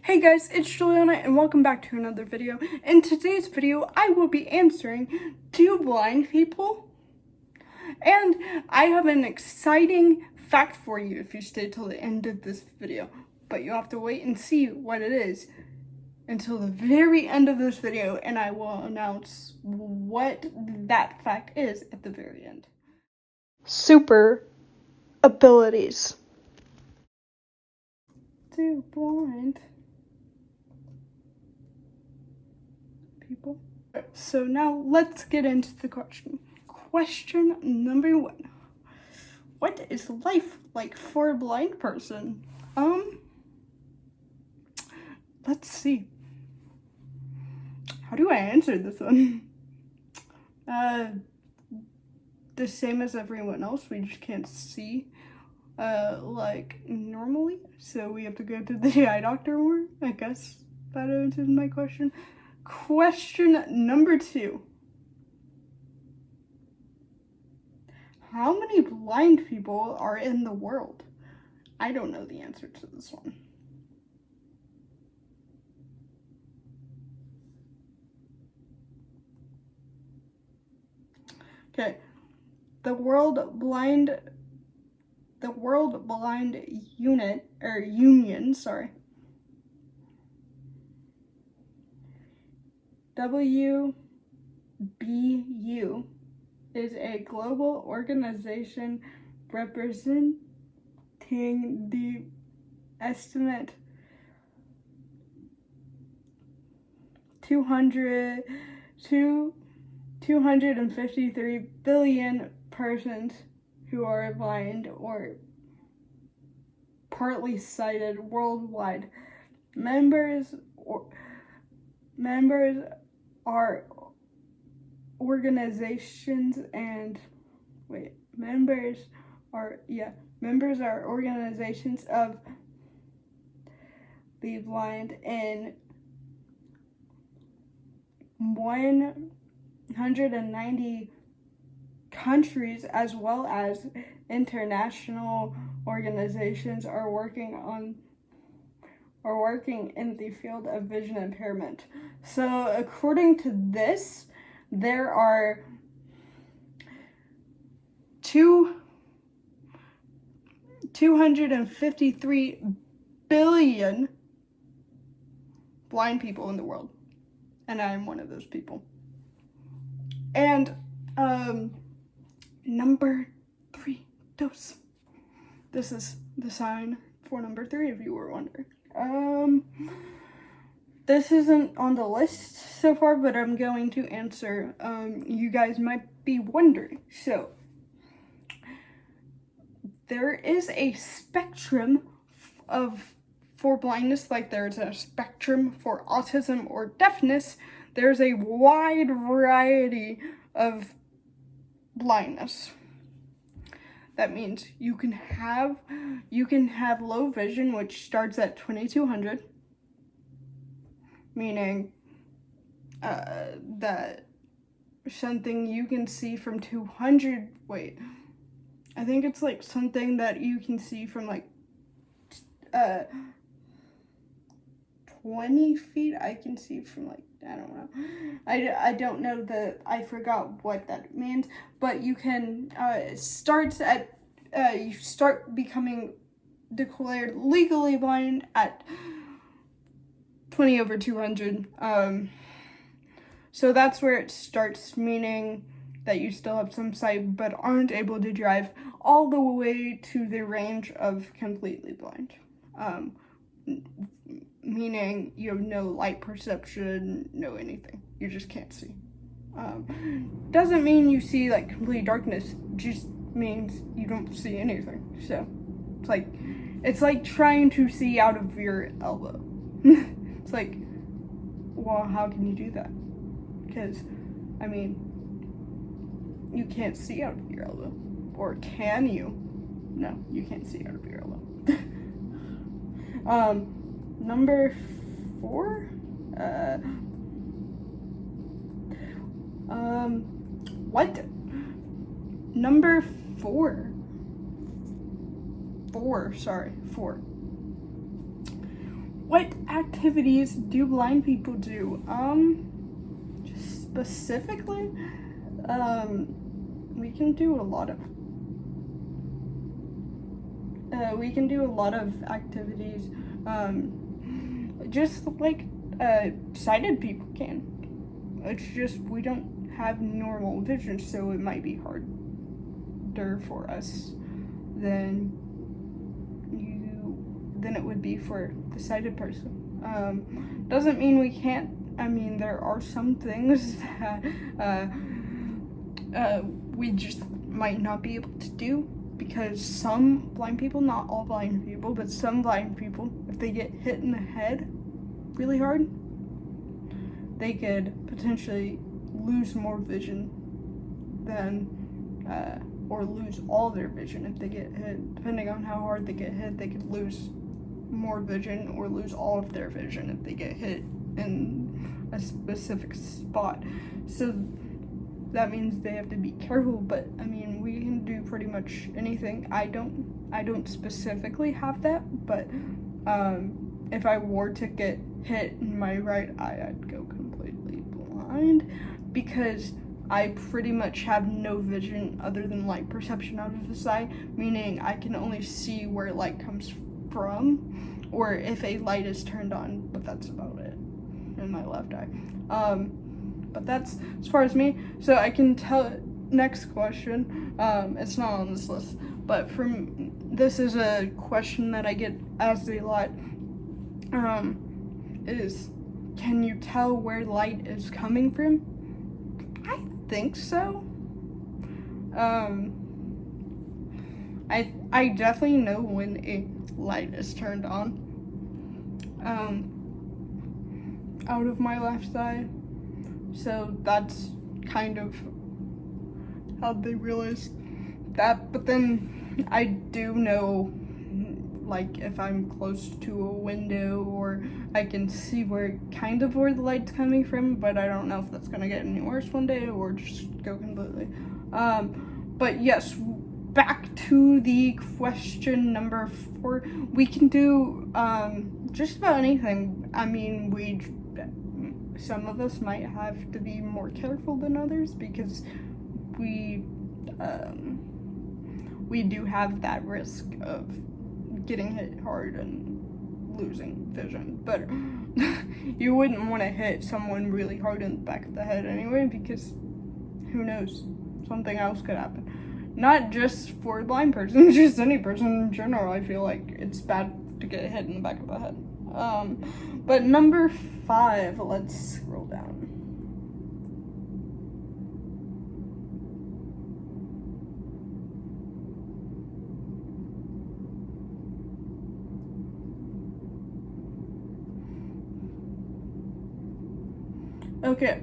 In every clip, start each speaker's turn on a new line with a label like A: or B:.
A: Hey guys, it's Juliana and welcome back to another video. In today's video, I will be answering, do you blind people? And I have an exciting fact for you if you stay till the end of this video. But you have to wait and see what it is until the very end of this video, and I will announce what that fact is at the very end. Super abilities. Do blind people? So now let's get into the question. Question number 1. What is life like for a blind person? Let's see. How do I answer this one? The same as everyone else. We just can't see like normally, so we have to go to the eye doctor more. I guess that answers my question. Question number 2. How many blind people are in the world? I don't know the answer to this one. Okay. The World Blind Union, sorry. WBU is a global organization representing the estimate 253 billion persons who are blind or partly sighted worldwide. Members are organizations of the blind in 190 countries, as well as international organizations are working in the field of vision impairment. So according to this, there are 253 billion blind people in the world, and I am one of those people. And number 3, dos. This is the sign for number 3, if you were wondering. This isn't on the list so far, but I'm going to answer. You guys might be wondering. So, there is a spectrum for blindness, like there's a spectrum for autism or deafness. There's a wide variety of blindness. That means you can have low vision, which starts at 2200, meaning that something you can see from 200. Wait, I think it's like something that you can see from like 20 feet. I can see from like, I don't know. I don't know I forgot what that means, but you can you start becoming declared legally blind at 20/200. So that's where it starts, meaning that you still have some sight but aren't able to drive, all the way to the range of completely blind. Meaning you have no light perception, no anything. You just can't see. Doesn't mean you see like complete darkness, just means you don't see anything. So it's like trying to see out of your elbow. It's like, well, how can you do that? Because, I mean, you can't see out of your elbow. Or can you? No, you can't see out of your elbow. Number 4? What? Number 4. 4. What activities do blind people do? Specifically, we can do a lot of activities, just like sighted people can. It's just we don't have normal vision, so it might be harder for us than it would be for the sighted person. Doesn't mean we can't. I mean, there are some things that we just might not be able to do, because some blind people, not all blind people, but some blind people, if they get hit in the head really hard, they could potentially lose more vision than, or lose all their vision if they get hit. Depending on how hard they get hit, they could lose more vision or lose all of their vision if they get hit in a specific spot. So that means they have to be careful, but I mean, we can do pretty much anything. I don't specifically have that, but if I were to get hit in my right eye, I'd go completely blind, because I pretty much have no vision other than light perception out of this eye, meaning I can only see where light comes from, or if a light is turned on, but that's about it in my left eye. But that's as far as me. So I can tell. Next question. It's not on this list, but this is a question that I get asked a lot. Is, can you tell where light is coming from? I think so. I definitely know when a light is turned on. Out of my left eye. So that's kind of how they realize that. But then I do know, like, if I'm close to a window, or I can see where the light's coming from, but I don't know if that's gonna get any worse one day or just go completely. But yes, back to the question number 4. We can do just about anything. I mean, some of us might have to be more careful than others, because we do have that risk of getting hit hard and losing vision. But you wouldn't want to hit someone really hard in the back of the head anyway, because who knows, something else could happen. Not just for a blind person, just any person in general. I feel like it's bad to get hit in the back of the head. But number 5, let's scroll down. Okay.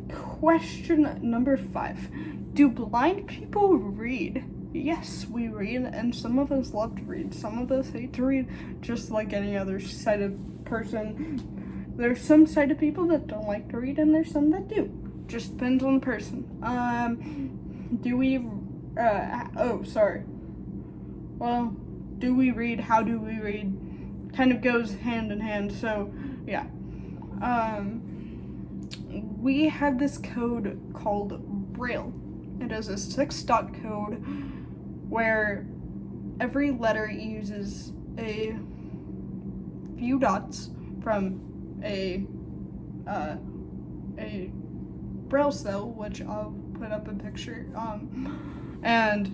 A: Question number 5. Do blind people read? Yes, we read, and some of us love to read. Some of us hate to read, just like any other sighted person. There's some sighted people that don't like to read, and there's some that do. Just depends on the person. Do we read? How do we read? Kind of goes hand in hand, so yeah. We have this code called Braille. It is a 6-dot code where every letter uses a few dots from a Braille cell, which I'll put up a picture, and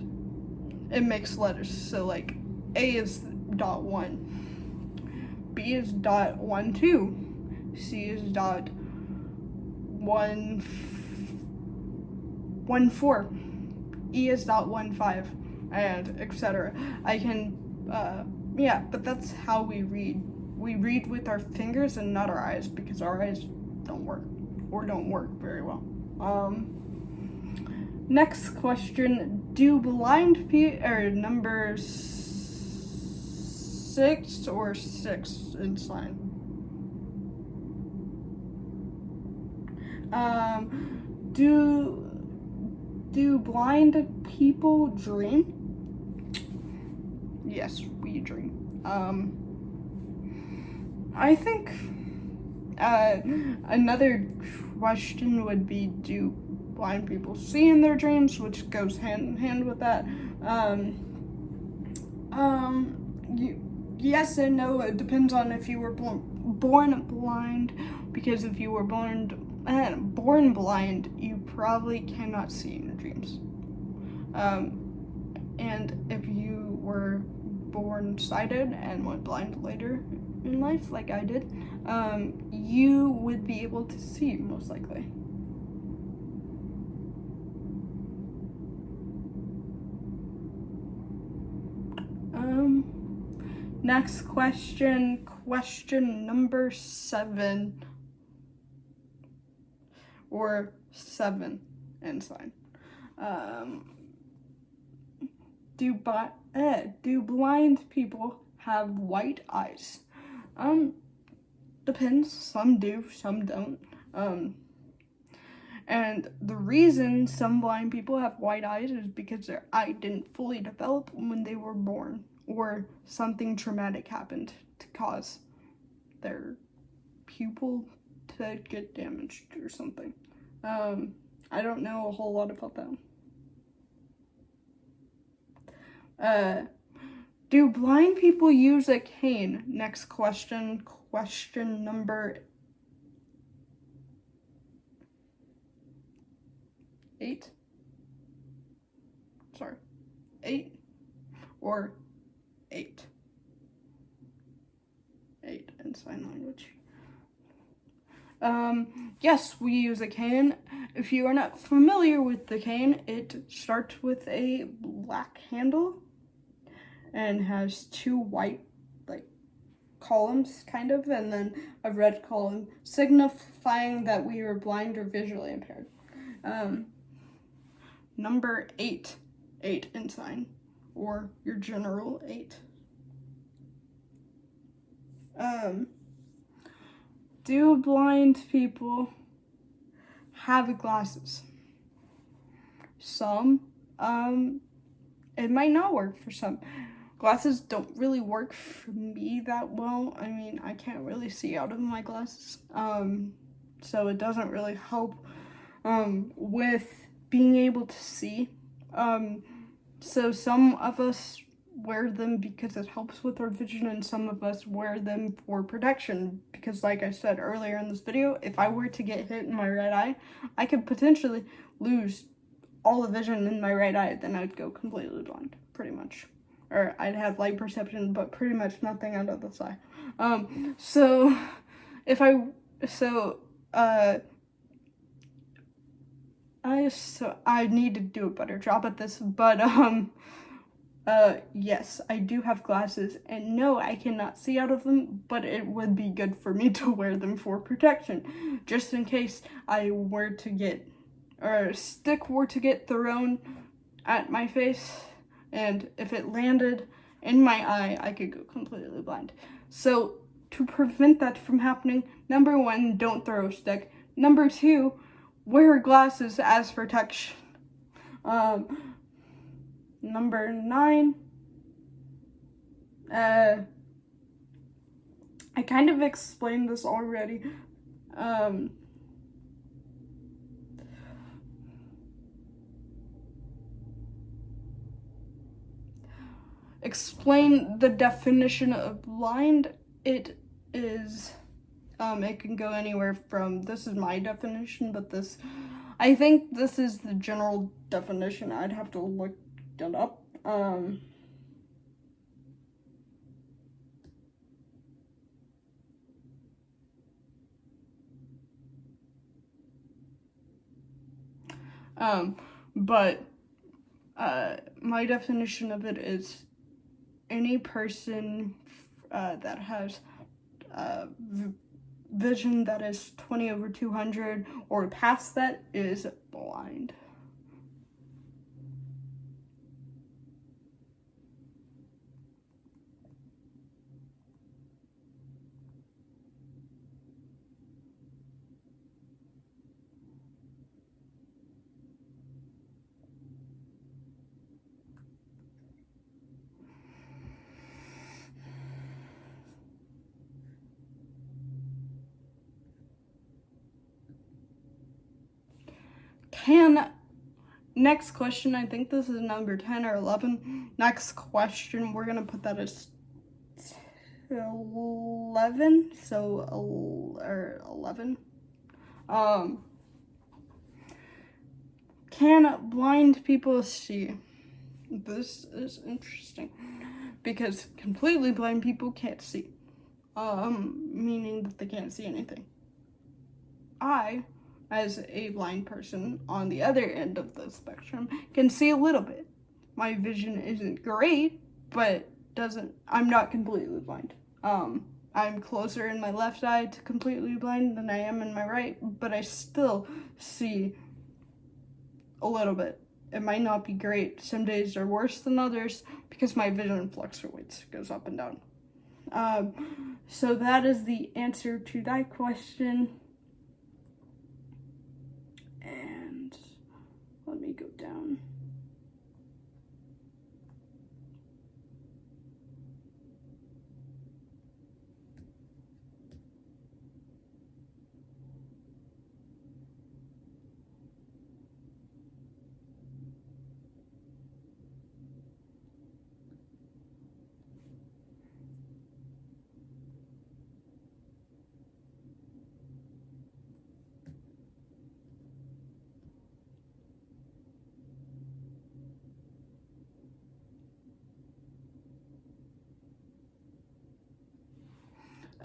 A: it makes letters. So like A is dot 1, B is dot 1 2, C is dot 1 4, E is dot 1 5, and etc. I can, but that's how we read. We read with our fingers and not our eyes, because our eyes don't work very well. Next question: do blind people, or number 6 or 6 in sign? Do blind people dream? Yes, we dream. I think another question would be, do blind people see in their dreams, which goes hand in hand with that. Yes and no. It depends on if you were born blind, because if you were born blind, you probably cannot see in your dreams. And if you were born sighted and went blind later in life, like I did, you would be able to see, most likely. Next question number 7, or 7 ensign. Do blind people have white eyes? Depends. Some do, some don't. And the reason some blind people have white eyes is because their eye didn't fully develop when they were born, or something traumatic happened to cause their pupil to get damaged or something. I don't know a whole lot about that. Do blind people use a cane? Next question number 8. Sorry, 8 or 8. 8 in sign language. Yes, we use a cane. If you are not familiar with the cane, it starts with a black handle and has 2 white, like, columns, kind of, and then a red column, signifying that we are blind or visually impaired. Number 8 ensign, or your general 8. Do blind people have glasses? Some. It might not work for some. Glasses don't really work for me that well. I mean, I can't really see out of my glasses. So it doesn't really help with being able to see. So some of us wear them because it helps with our vision, and some of us wear them for protection, because like I said earlier in this video, if I were to get hit in my right eye, I could potentially lose all the vision in my right eye. Then I'd go completely blind, pretty much. Or I'd have light perception, but pretty much nothing out of this eye. So I need to do a better job at this, but yes, I do have glasses, and no, I cannot see out of them, but it would be good for me to wear them for protection, just in case I were to get, or a stick were to get thrown at my face, and if it landed in my eye, I could go completely blind. So to prevent that from happening, number 1, don't throw a stick. Number 2, wear glasses as protection. Number 9, I kind of explained this already. Explain the definition of blind. It is, it can go anywhere from, this is my definition, but I think this is the general definition. I'd have to look it up. But my definition of it is any person that has vision that is 20/200 or past that is blind. Next question, I think this is number 10 or 11. Next question, we're gonna put that as 11, or 11. Can blind people see? This is interesting because completely blind people can't see, meaning that they can't see anything. I, as a blind person on the other end of the spectrum, can see a little bit. My vision isn't great, but I'm not completely blind. I'm closer in my left eye to completely blind than I am in my right, but I still see a little bit. It might not be great. Some days are worse than others because my vision fluctuates, goes up and down. So that is the answer to that question. And let me go down.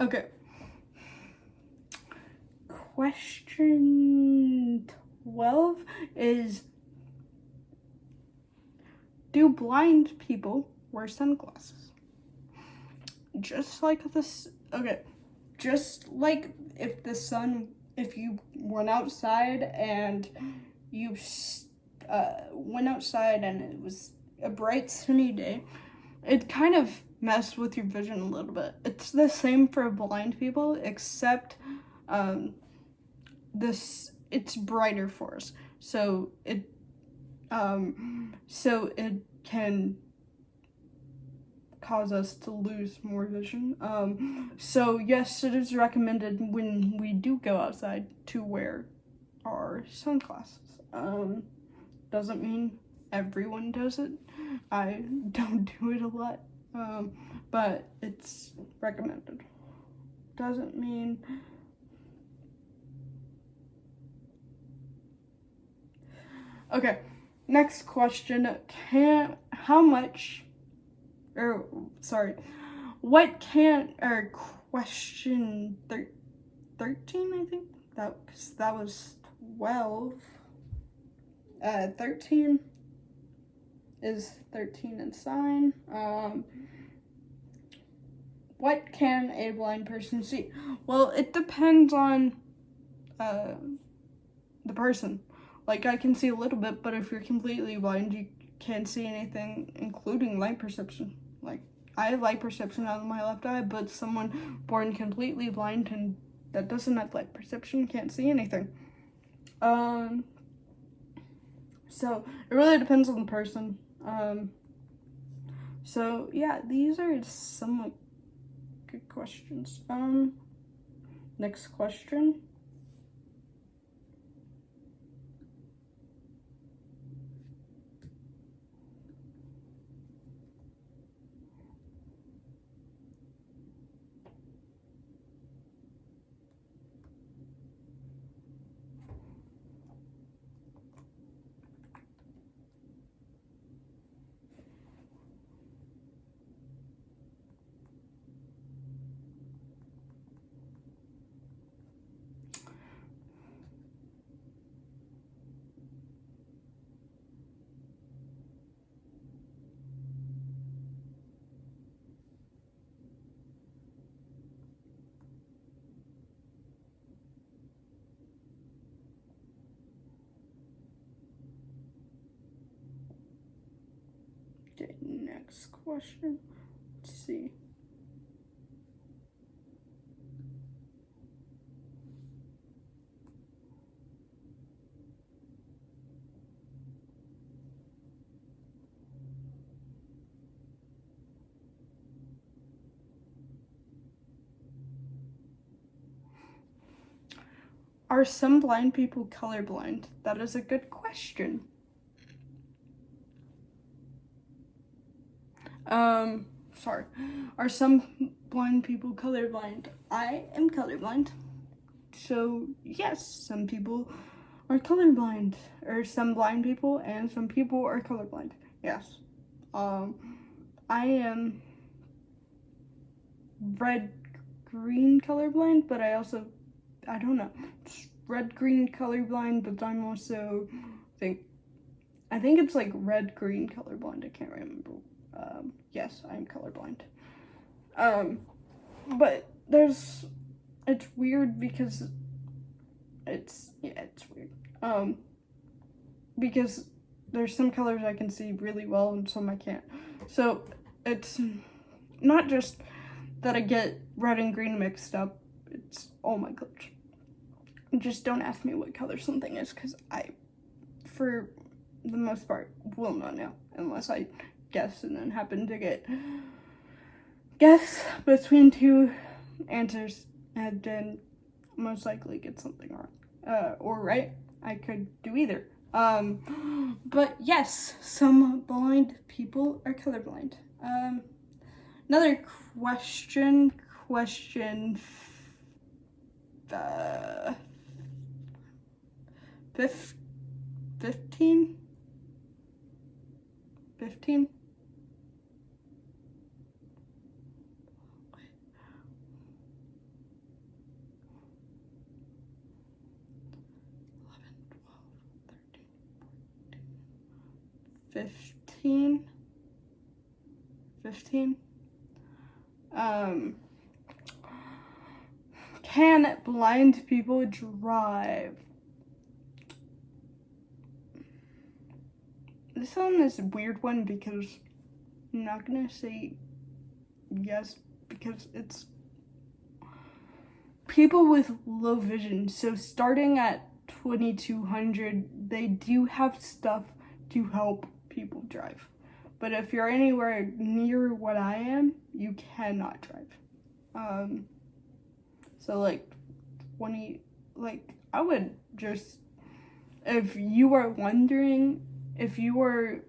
A: Okay. Question 12 is, do blind people wear sunglasses? Just like this, okay, just like if you went outside and you went outside and it was a bright sunny day, it kind of messed with your vision a little bit. It's the same for blind people, except it's brighter for us, so it can cause us to lose more vision. So yes, it is recommended when we do go outside to wear our sunglasses. Doesn't mean everyone does it. I don't do it a lot, but it's recommended. Doesn't mean. Okay, next question. Question 13, I think? That was 12. 13 is 13 in sign. What can a blind person see? Well, it depends on the person. Like, I can see a little bit, but if you're completely blind, you can't see anything, including light perception. Like, I have light perception out of my left eye, but someone born completely blind and that doesn't have light perception can't see anything. So it really depends on the person. So yeah, these are somewhat good questions. Next question. Okay, next question. Let's see. Are some blind people colorblind? That is a good question. Sorry. Are some blind people colorblind? I am colorblind. So, yes, some people are colorblind. Or some blind people and some people are colorblind. Yes. I am red-green colorblind, but I don't know. Red-green colorblind, but I'm also, I think it's like red-green colorblind. I can't remember. Yes, I'm colorblind. But it's weird because it's weird. Because there's some colors I can see really well and some I can't. So it's not just that I get red and green mixed up. It's, oh my gosh. Just don't ask me what color something is, because I, for the most part, will not know unless I guess and then happen to guess between two answers and then most likely get something wrong. Or right. I could do either. But yes, some blind people are colorblind. Another question 15? 15? Fifteen. Can blind people drive? This one is a weird one because I'm not gonna say yes because it's people with low vision. So starting at 2200, they do have stuff to help people drive. But if you're anywhere near what I am, you cannot drive. So like I would just, if you are wondering, if you were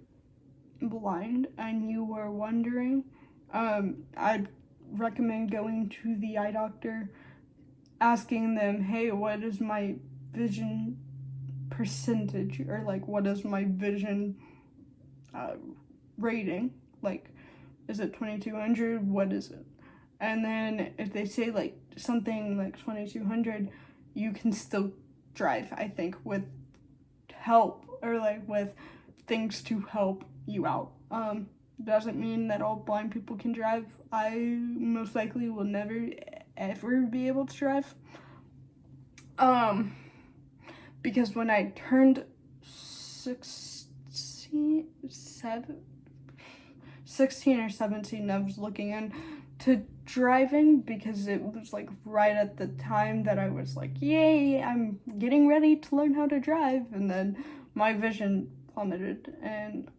A: blind and you were wondering, I'd recommend going to the eye doctor, asking them, hey, what is my vision percentage, or like what is my vision rating, like is it 2200, what is it? And then if they say like something like 2200, you can still drive, I think, with help or like with things to help you out. Doesn't mean that all blind people can drive. I most likely will never ever be able to drive. Because when I turned 16 or 17, I was looking into driving because it was like right at the time that I was like, yay, I'm getting ready to learn how to drive. And then my vision plummeted, and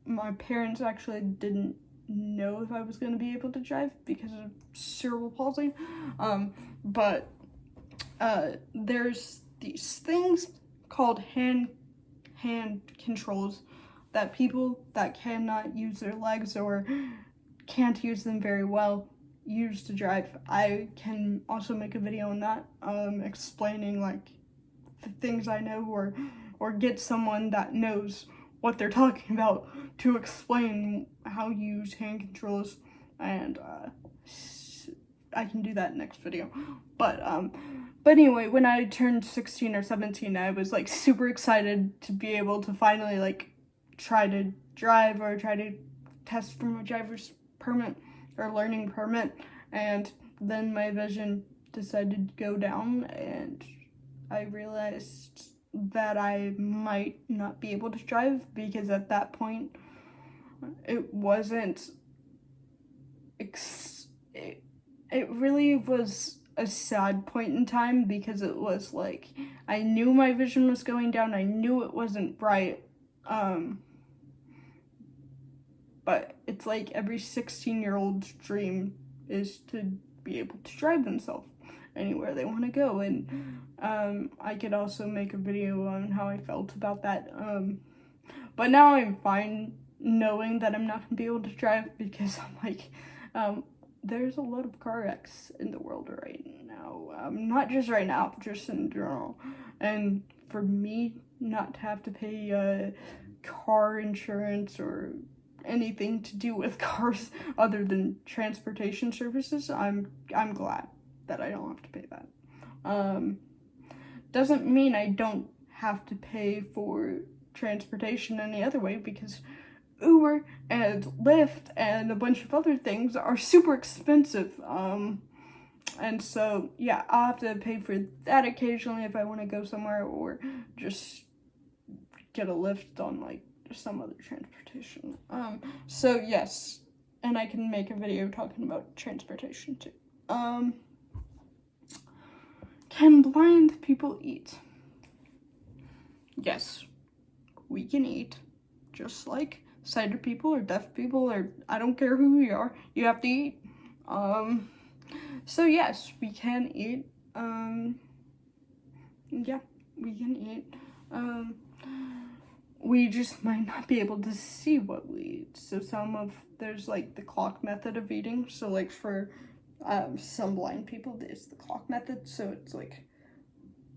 A: my parents actually didn't know if I was going to be able to drive because of cerebral palsy. But there's these things called hand controls that people that cannot use their legs or can't use them very well use to drive. I can also make a video on that, explaining like the things I know, or get someone that knows what they're talking about to explain how you use hand controls, and I can do that next video. But anyway, when I turned 16 or 17, I was like super excited to be able to finally like try to drive or try to test for my driver's permit or learning permit, and then my vision decided to go down, and I realized that I might not be able to drive because at that point it wasn't it really was a sad point in time, because it was like I knew my vision was going down, I knew it wasn't bright, but it's like every 16-year-old's dream is to be able to drive themselves. anywhere they want to go. And I could also make a video on how I felt about that. But now I'm fine knowing that I'm not gonna be able to drive, because I'm like, there's a lot of car wrecks in the world right now. Not just right now, just in general. And for me not to have to pay car insurance or anything to do with cars other than transportation services, I'm glad that I don't have to pay that. Doesn't mean I don't have to pay for transportation any other way, because Uber and Lyft and a bunch of other things are super expensive. And so, yeah, I'll have to pay for that occasionally if I want to go somewhere, or just get a Lyft on, like, some other transportation. So, yes, and I can make a video talking about transportation, too. Can blind people eat? Yes, we can eat, just like sighted people or deaf people, or I don't care who you are, you have to eat. So yes, we can eat. Yeah, we can eat. We just might not be able to see what we eat. So there's like the clock method of eating. So like for some blind people, there's the clock method. So it's like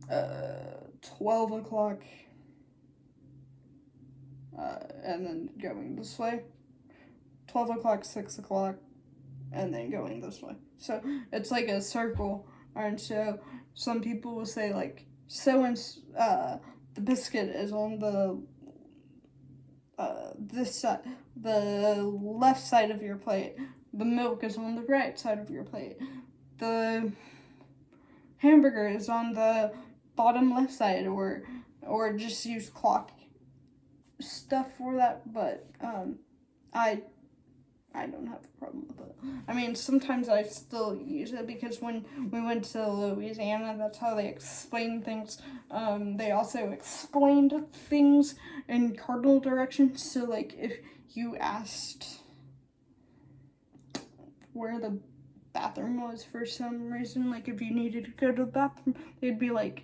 A: 12 o'clock, and then going this way. 12 o'clock, 6 o'clock, and then going this way. So it's like a circle. And so some people will say like, the biscuit is on the this side, the left side of your plate. The milk is on the right side of your plate. The hamburger is on the bottom left side, or just use clock stuff for that. But I don't have a problem with it. I mean, sometimes I still use it, because when we went to Louisiana, that's how they explain things. They also explained things in cardinal directions. So, like, if you asked where the bathroom was for some reason, like, if you needed to go to the bathroom, they'd be like,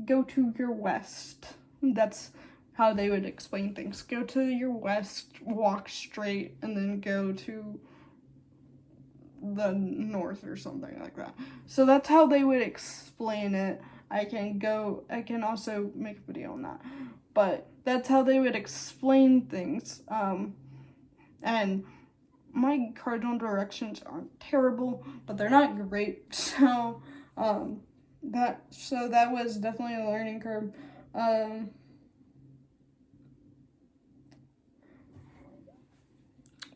A: go to your west. That's how they would explain things. Go to your west, walk straight, and then go to the north or something like that. So that's how they would explain it. I can also make a video on that. But that's how they would explain things. And my cardinal directions aren't terrible, but they're not great. So, that was definitely a learning curve.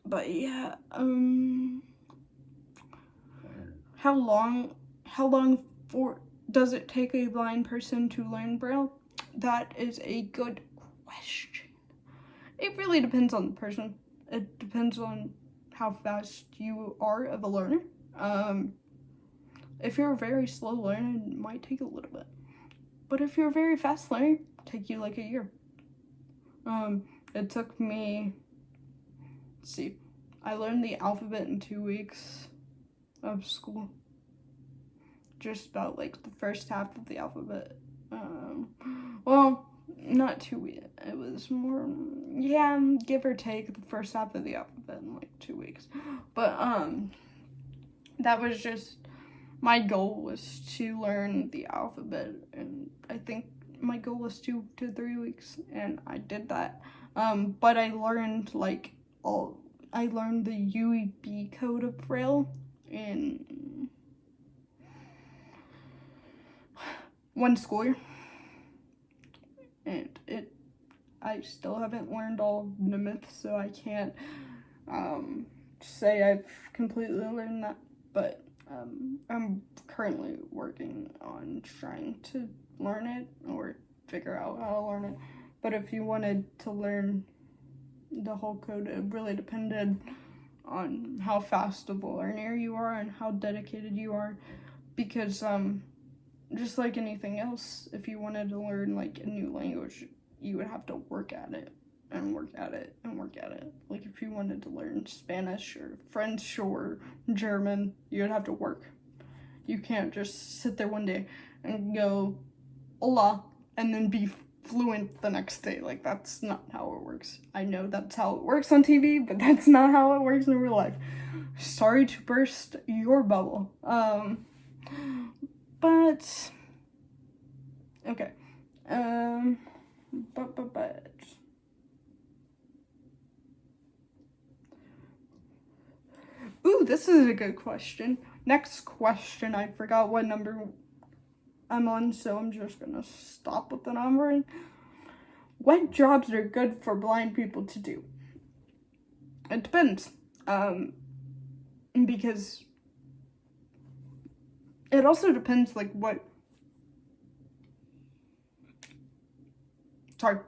A: But yeah, how long does it take a blind person to learn Braille? That is a good question. It really depends on the person. It depends on how fast you are of a learner. If you're a very slow learner, it might take a little bit. But if you're a very fast learner, it'll take you like a year. It took me, let's see, I learned the alphabet in 2 weeks of school. Just about like the first half of the alphabet. Well, not 2 weeks. It was more, yeah, give or take the first half of the alphabet in like 2 weeks. But that was just, my goal was to learn the alphabet, and I think my goal was 2 to 3 weeks, and I did that. But I learned the UEB code of Braille in 1 school year, and I still haven't learned all of the myths, so I can't say I've completely learned that, but I'm currently working on trying to learn it or figure out how to learn it. But if you wanted to learn the whole code, it really depended on how fast of a learner you are and how dedicated you are, because just like anything else, if you wanted to learn like a new language, you would have to work at it. and work at it and work at it. Like if you wanted to learn Spanish or French or German, you'd have to work. You can't just sit there one day and go, hola, and then be fluent the next day. Like, that's not how it works. I know that's how it works on TV, but that's not how it works in real life. Sorry to burst your bubble. But okay. But ooh, this is a good question. Next question, I forgot what number I'm on, so I'm just gonna stop with the numbering. What jobs are good for blind people to do? It depends. Because it also depends, like, what... Sorry.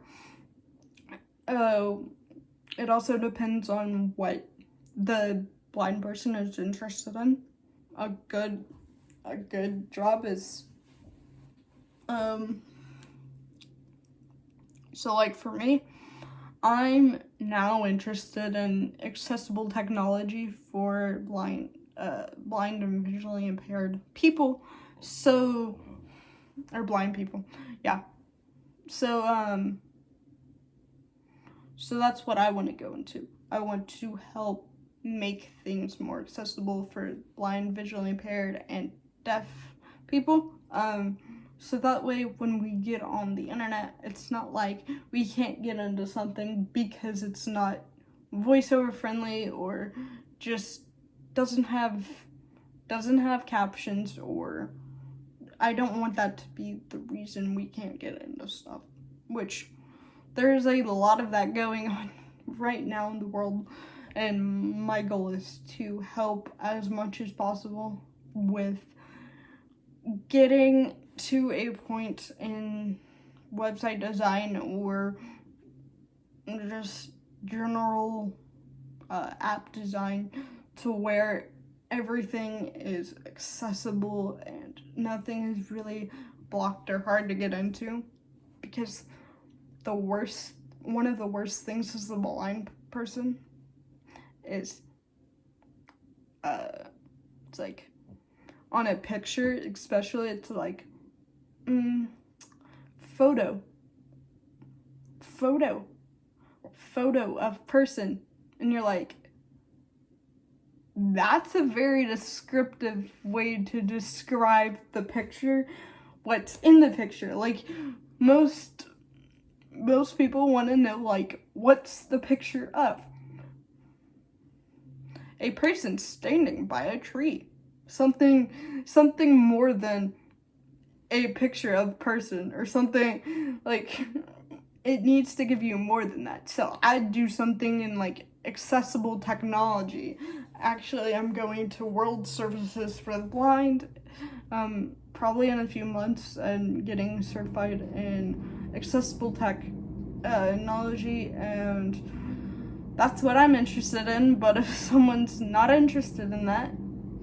A: It also depends on what the blind person is interested in. A good job is... So, like, for me, I'm now interested in accessible technology for blind and visually impaired people. So, or blind people, yeah. So, so that's what I want to go into. I want to help make things more accessible for blind, visually impaired, and deaf people. So that way, when we get on the internet, it's not like we can't get into something because it's not voiceover friendly or just doesn't have captions, or I don't want that to be the reason we can't get into stuff, which there's a lot of that going on right now in the world, and my goal is to help as much as possible with getting to a point in website design or just general app design to where everything is accessible and nothing is really blocked or hard to get into, because one of the worst things as a blind person is it's like on a picture especially, it's like photo of person, and you're like, that's a very descriptive way to describe the picture, what's in the picture. Like, most people want to know, like, what's the picture of? A person standing by a tree. Something more than a picture of a person, or something, like, it needs to give you more than that. So I'd do something in, like, accessible technology. Actually, I'm going to World Services for the Blind, probably in a few months, and getting certified in accessible technology, and that's what I'm interested in. But if someone's not interested in that,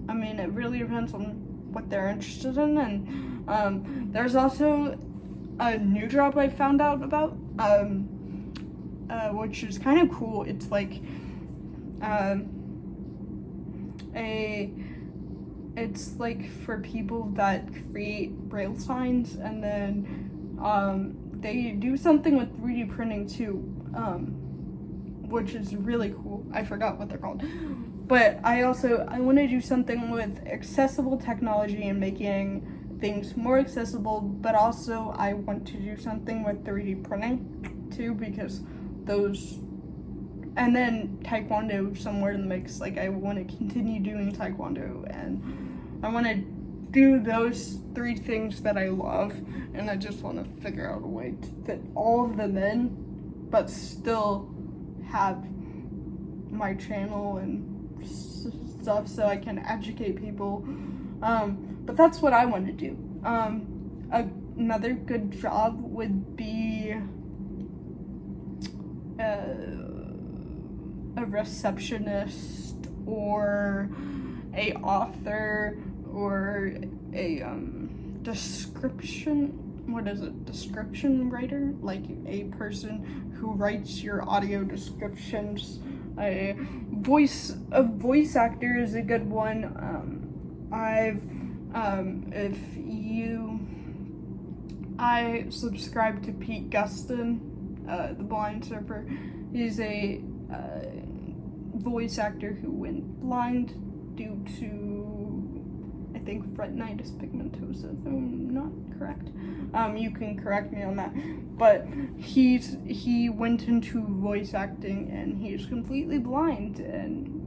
A: I mean, it really depends on what they're interested in. And there's also a new job I found out about, which is kind of cool. It's like it's like for people that create braille signs, and then they do something with 3D printing too, which is really cool. I forgot what they're called. But I want to do something with accessible technology and making things more accessible, but also I want to do something with 3D printing too, because those, and then Taekwondo somewhere in the mix. Like, I want to continue doing Taekwondo, and I want to do those 3 things that I love, and I just want to figure out a way to fit all of them in, but still have my channel and stuff so I can educate people. But that's what I want to do. Another good job would be a receptionist, or a author, or a description what is it, description writer, like a person who writes your audio descriptions. A voice actor is a good one. I subscribe to Pete Gustin, the Blind Surfer. He's a voice actor who went blind due to, I think, retinitis pigmentosa, if I'm not correct. You can correct me on that. But he went into voice acting and he's completely blind. And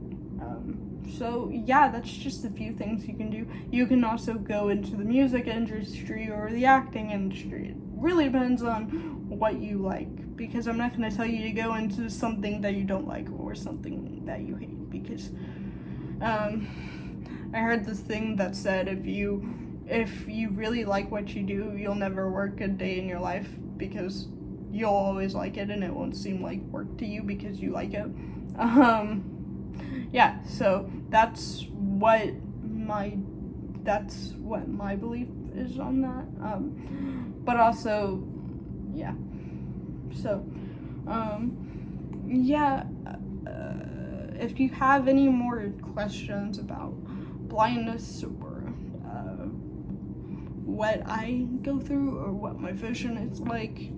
A: so yeah, that's just a few things you can do. You can also go into the music industry or the acting industry. It really depends on what you like, because I'm not going to tell you to go into something that you don't like or something that you hate, because I heard this thing that said if you really like what you do, you'll never work a day in your life, because you'll always like it and it won't seem like work to you because you like it. Yeah, so that's what my belief is on that. But also, yeah. So, yeah. If you have any more questions about blindness or what I go through or what my vision is like,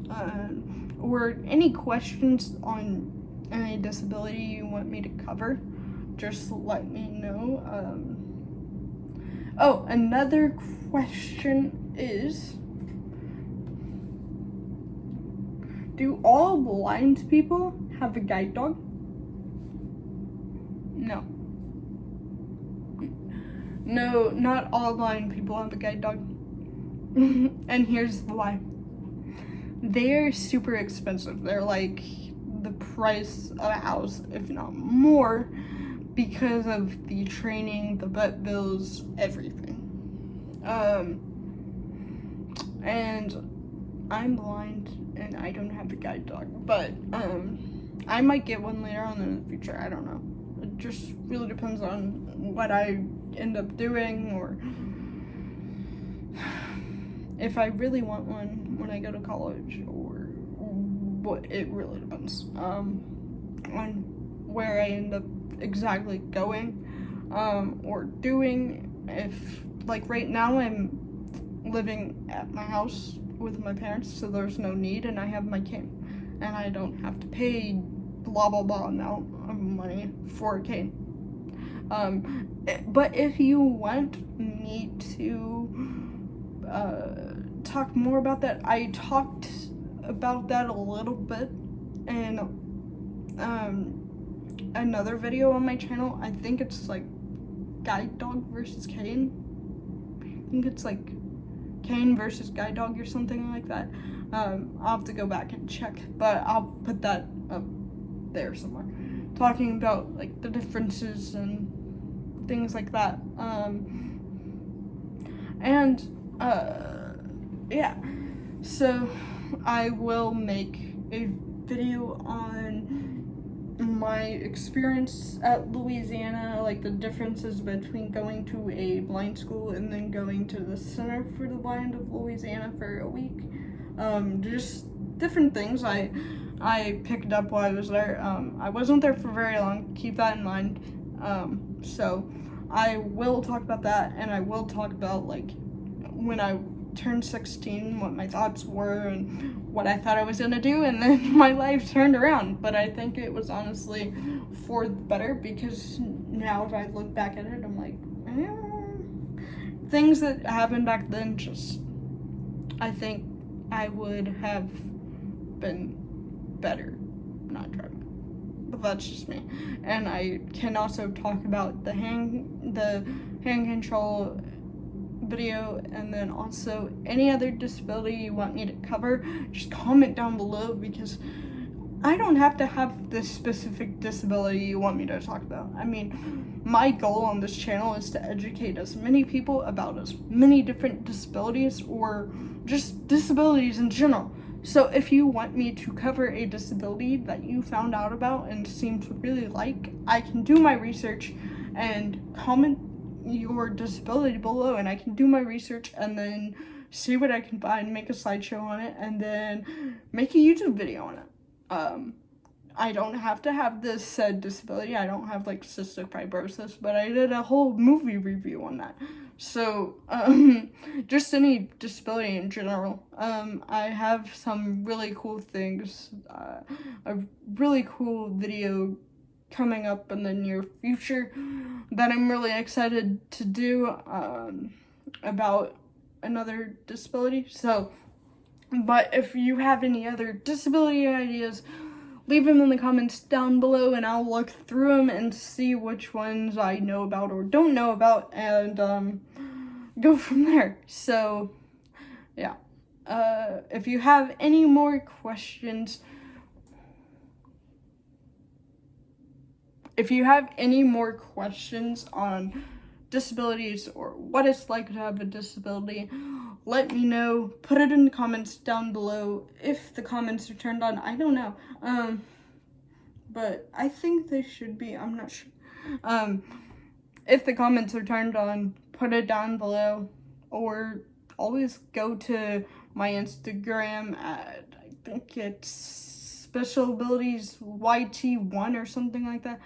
A: or any questions on any disability you want me to cover, just let me know. Oh, another question is, do all blind people have a guide dog? No, not all blind people have a guide dog. And here's why. They're super expensive. They're like the price of a house, if not more, because of the training, the vet bills, everything. And I'm blind and I don't have a guide dog, but I might get one later on in the future. I don't know. It just really depends on what I end up doing, or if I really want one when I go to college, or what. It really depends on where I end up exactly going or doing. If, like, right now I'm living at my house with my parents, so there's no need, and I have my cane and I don't have to pay blah blah blah amount of money for a cane. But if you want me to talk more about that, I talked about that a little bit in another video on my channel. I think it's like guide dog versus cane. I think it's like cane versus guide dog or something like that. I'll have to go back and check, but I'll put that up there somewhere, talking about like the differences and things like that. Yeah, so I will make a video on my experience at Louisiana, like the differences between going to a blind school and then going to the Center for the Blind of Louisiana for a week. Just different things I picked up while I was there. I wasn't there for very long, keep that in mind. So I will talk about that, and I will talk about, like, when I turned 16, what my thoughts were and what I thought I was gonna do, and then my life turned around. But I think it was honestly for the better, because now if I look back at it, I'm like, things that happened back then, just, I think I would have been better not driving. But that's just me. And I can also talk about the hand control video, and then also any other disability you want me to cover. Just comment down below, because I don't have to have this specific disability you want me to talk about. I mean, my goal on this channel is to educate as many people about as many different disabilities, or just disabilities in general. So if you want me to cover a disability that you found out about and seem to really like, I can do my research and comment your disability below, and I can do my research and then see what I can find, make a slideshow on it, and then make a YouTube video on it. I don't have to have this said disability. I don't have like cystic fibrosis, but I did a whole movie review on that. So, just any disability in general. I have some really cool things, a really cool video coming up in the near future that I'm really excited to do, about another disability. So, but if you have any other disability ideas, leave them in the comments down below, and I'll look through them and see which ones I know about or don't know about, and go from there. So, yeah. If you have any more questions, on disabilities or what it's like to have a disability, let me know. Put it in the comments down below. If the comments are turned on, I don't know. But I think they should be. I'm not sure. If the comments are turned on, put it down below, or always go to my Instagram at, I think it's Special Abilities YT1 or something like that.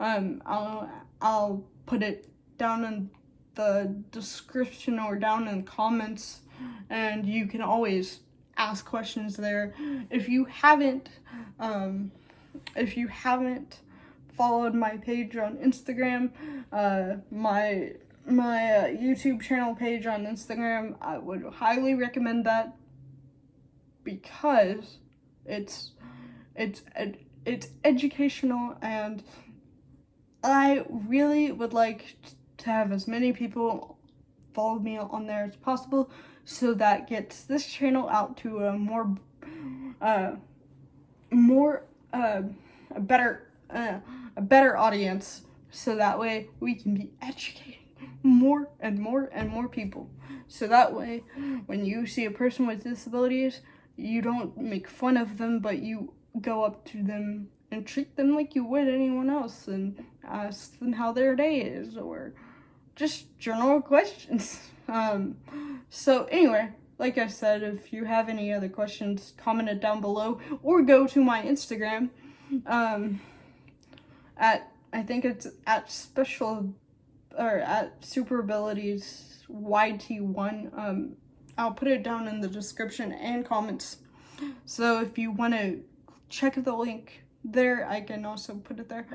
A: I'll put it down in the description or down in the comments, and you can always ask questions there. If you haven't followed my page on Instagram, my YouTube channel page on Instagram, I would highly recommend that, because it's educational, and I really would like to have as many people follow me on there as possible, so that gets this channel out to a better audience, so that way we can be educating more and more and more people. So that way, when you see a person with disabilities, you don't make fun of them, but you go up to them and treat them like you would anyone else, and ask them how their day is, or just general questions. So anyway, like I said, if you have any other questions, comment it down below, or go to my Instagram, I think it's at Super Abilities YT1. I'll put it down in the description and comments. So if you want to check the link there, I can also put it there.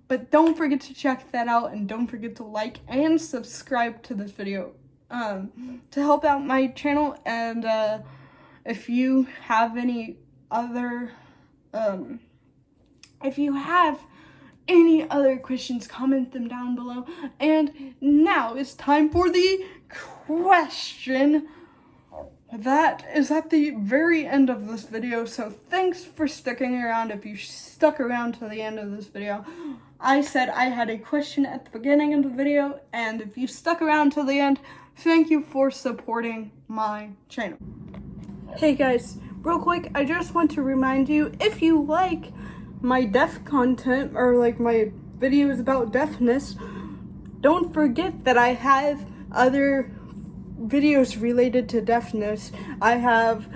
A: But don't forget to check that out, and don't forget to like and subscribe to this video, to help out my channel. And if you have any other questions, comment them down below. And now it's time for the question that is at the very end of this video. So thanks for sticking around. If you stuck around to the end of this video, I said I had a question at the beginning of the video, and if you stuck around to the end, thank you for supporting my channel. Hey guys, real quick, I just want to remind you, if you like my deaf content, or like my videos about deafness, don't forget that I have other videos related to deafness. I have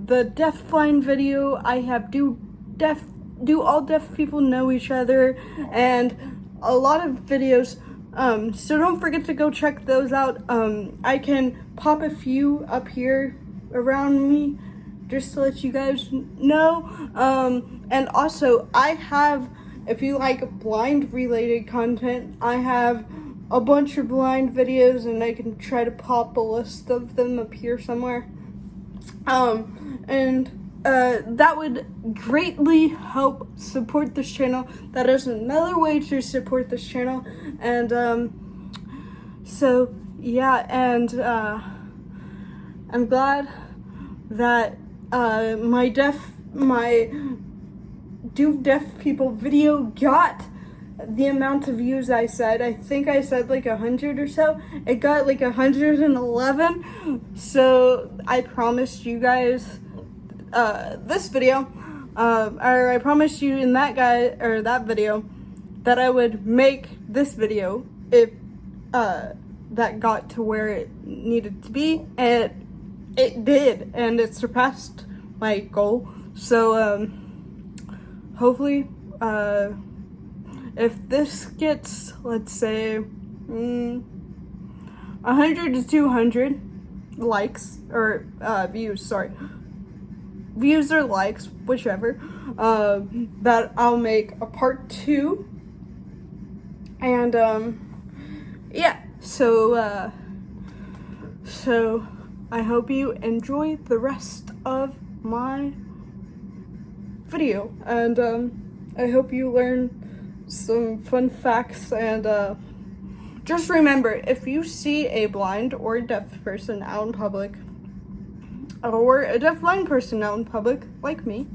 A: the Deafline video, I have do all deaf people know each other, and a lot of videos, so don't forget to go check those out. I can pop a few up here around me just to let you guys know. And also, I have, if you like blind related content, I have a bunch of blind videos, and I can try to pop a list of them up here somewhere. That would greatly help support this channel. That is another way to support this channel. And so yeah, and I'm glad that my Do Deaf People video got the amount of views I said. I think I said like 100 or so. It got like 111. So I promised you guys this video, or I promised you in that video that I would make this video if that got to where it needed to be, and it did, and it surpassed my goal. So hopefully if this gets, let's say, 100 to 200 likes or views or likes, whichever, that I'll make a part 2. And yeah, so I hope you enjoy the rest of my video, and I hope you learn some fun facts. And just remember, if you see a blind or a deaf person out in public, or a deaf-blind person out in public like me,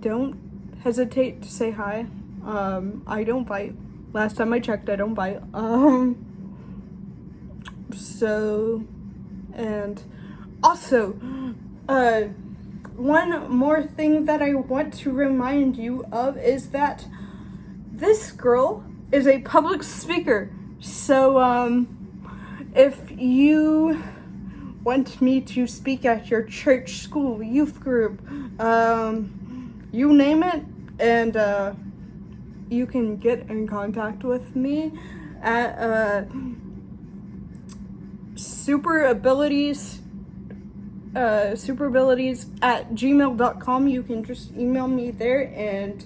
A: don't hesitate to say hi. I don't bite. Last time I checked, I don't bite. So, and also, one more thing that I want to remind you of is that this girl is a public speaker. So, if you want me to speak at your church, school, youth group, you name it, and you can get in contact with me at superabilities@gmail.com. You can just email me there and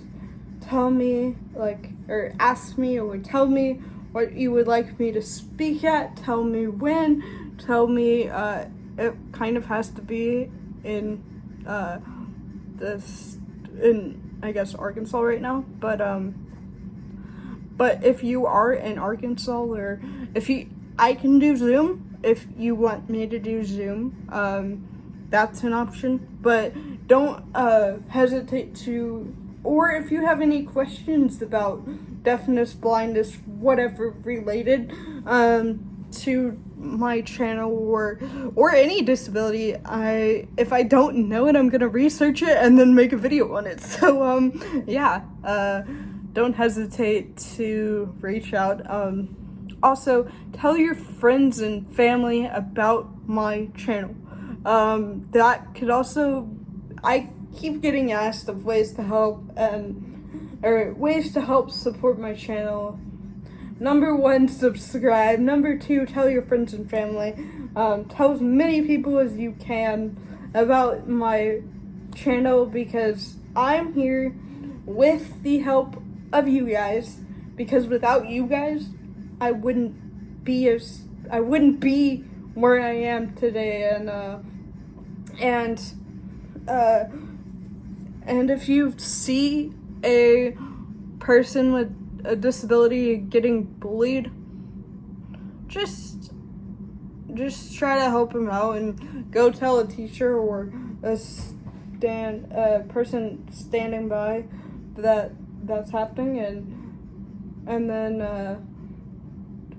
A: tell me, or ask me, or tell me what you would like me to speak at. Tell me when. Tell me, it kind of has to be in I guess Arkansas right now, but if you are in Arkansas, or I can do Zoom if you want me to do Zoom. That's an option, but don't hesitate to, or if you have any questions about deafness, blindness, whatever related to my channel, or any disability, if I don't know it, I'm gonna research it and then make a video on it. So yeah, don't hesitate to reach out. Also, tell your friends and family about my channel. That could also, I keep getting asked of ways to help, or ways to help support my channel. Number 1, subscribe. Number 2, tell your friends and family. Tell as many people as you can about my channel, because I'm here with the help of you guys, because without you guys, I wouldn't be where I am today. And if you see a person with a disability getting bullied, just try to help him out, and go tell a teacher or a person standing by that's happening, and then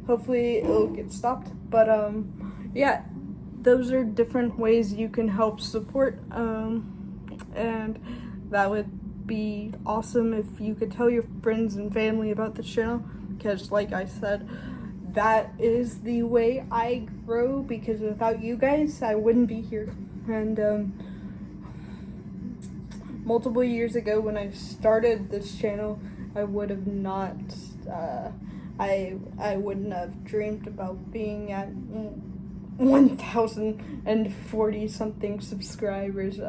A: hopefully it'll get stopped. But yeah, those are different ways you can help support, and that would be awesome if you could tell your friends and family about the channel, because like I said, that is the way I grow, because without you guys, I wouldn't be here. And multiple years ago when I started this channel, I would have not, I wouldn't have dreamed about being at 1,040 something subscribers.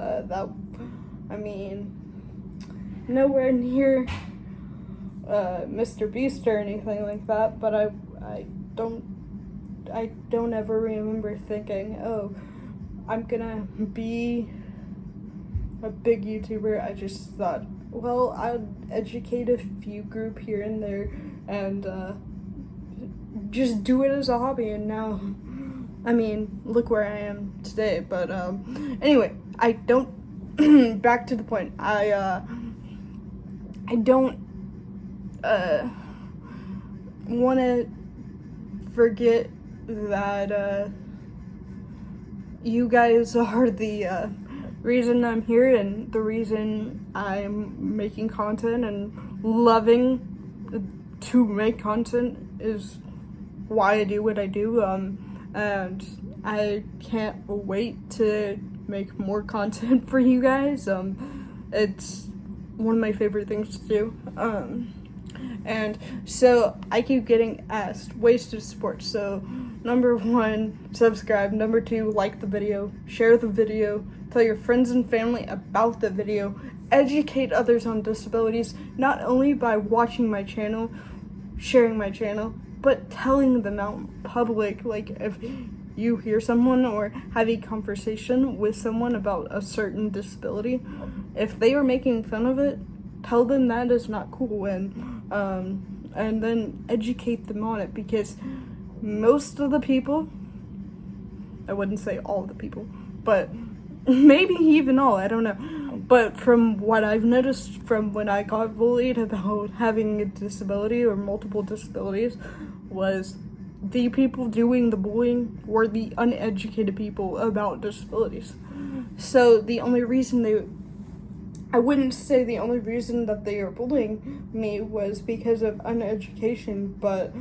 A: Nowhere near Mr. Beast or anything like that, but I don't ever remember thinking, oh, I'm gonna be a big YouTuber. I just thought, well, I'd educate a few group here and there, and just do it as a hobby. And now, look where I am today. But anyway, I don't back to the point. I don't want to forget that you guys are the reason I'm here, and the reason I'm making content and loving to make content is why I do what I do, and I can't wait to make more content for you guys. It's one of my favorite things to do. And so I keep getting asked ways to support. So number 1, subscribe. Number 2, like the video, share the video, tell your friends and family about the video, educate others on disabilities, not only by watching my channel, sharing my channel, but telling them out in public. Like, if you hear someone or have a conversation with someone about a certain disability, if they are making fun of it, tell them that is not cool, and then educate them on it, because most of the people, I wouldn't say all the people, but maybe even all, I don't know, but from what I've noticed from when I got bullied about having a disability or multiple disabilities, was the people doing the bullying were the uneducated people about disabilities. So the only reason I wouldn't say the only reason that they were bullying me was because of uneducation, but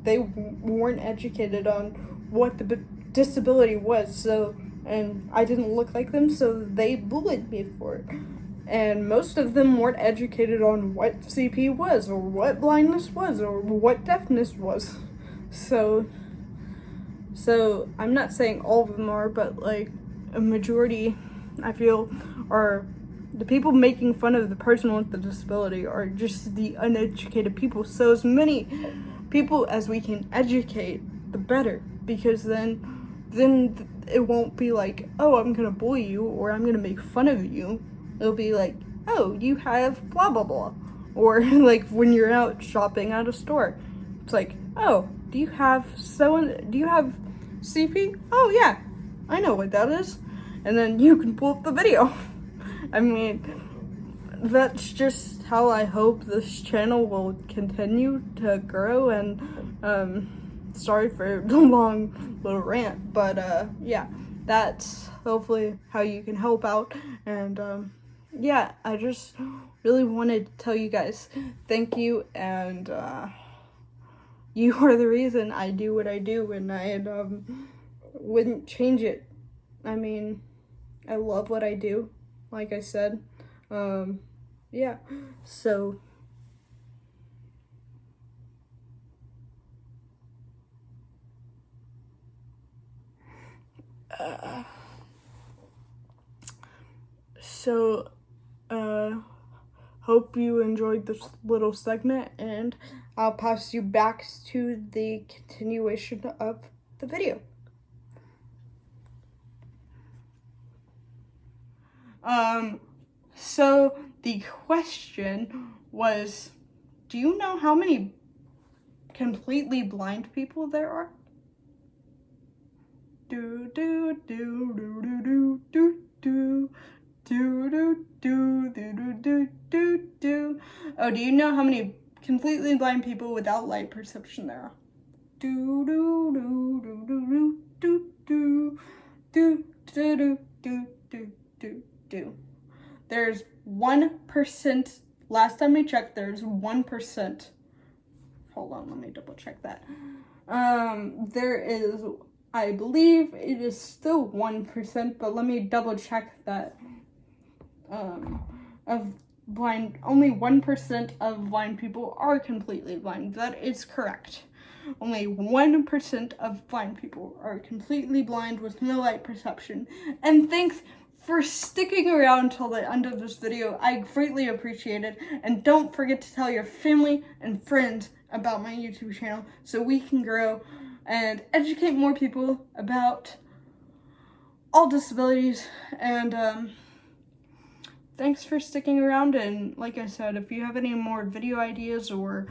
A: they weren't educated on what the disability was, so, and I didn't look like them, so they bullied me for it. And most of them weren't educated on what CP was, or what blindness was, or what deafness was. So I'm not saying all of them are, but like a majority, I feel, are the people making fun of the person with the disability are just the uneducated people. So as many people as we can educate, the better, because then it won't be like, oh, I'm gonna bully you, or I'm gonna make fun of you. It'll be like, oh, you have blah blah blah. Or like when you're out shopping at a store, it's like, oh, do you have CP? Oh yeah, I know what that is. And then you can pull up the video. I mean, that's just how I hope this channel will continue to grow. And sorry for the long little rant, but yeah, that's hopefully how you can help out. And yeah, I just really wanted to tell you guys thank you, and you are the reason I do what I do, and I wouldn't change it. I mean, I love what I do, like I said. Yeah, so hope you enjoyed this little segment, and I'll pass you back to the continuation of the video. So the question was, do you know how many completely blind people there are? Do do do do do do do do do do do do do do. Oh, do you know how many completely blind people without light perception there are? Do do do do do do do do do do do do do do. There's 1%. Last time I checked, there's 1%. Hold on, let me double check that. There is, I believe it is still 1%, but let me double check that. Only 1% of blind people are completely blind. That is correct. Only 1% of blind people are completely blind with no light perception. And thanks for sticking around till the end of this video. I greatly appreciate it. And don't forget to tell your family and friends about my YouTube channel so we can grow and educate more people about all disabilities. And thanks for sticking around. And like I said, if you have any more video ideas or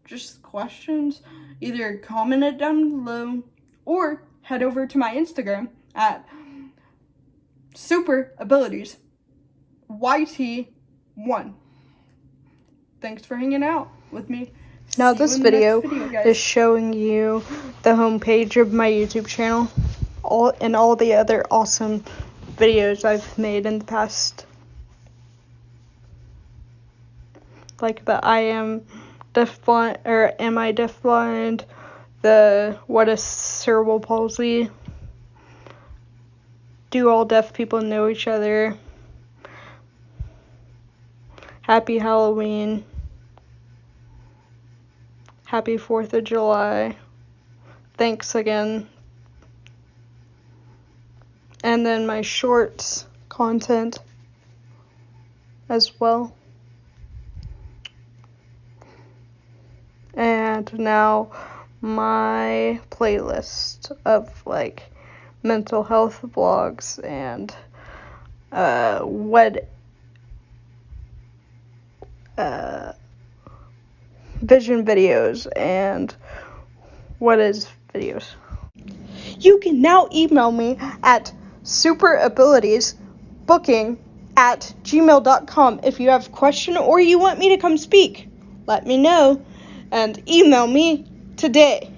A: just questions, either comment it down below or head over to my Instagram at Super Abilities YT1. Thanks for hanging out with me. Now this video is showing you the homepage of my YouTube channel, all the other awesome videos I've made in the past, like the I Am deafblind, or am I deafblind? The what is cerebral palsy? Do all deaf people know each other? Happy Halloween. Happy 4th of July. Thanks again. And then my shorts content as well. And now my playlist of like mental health vlogs and vision videos and what is videos. You can now email me at superabilitiesbooking@gmail.com if you have a question or you want me to come speak. Let me know and email me today.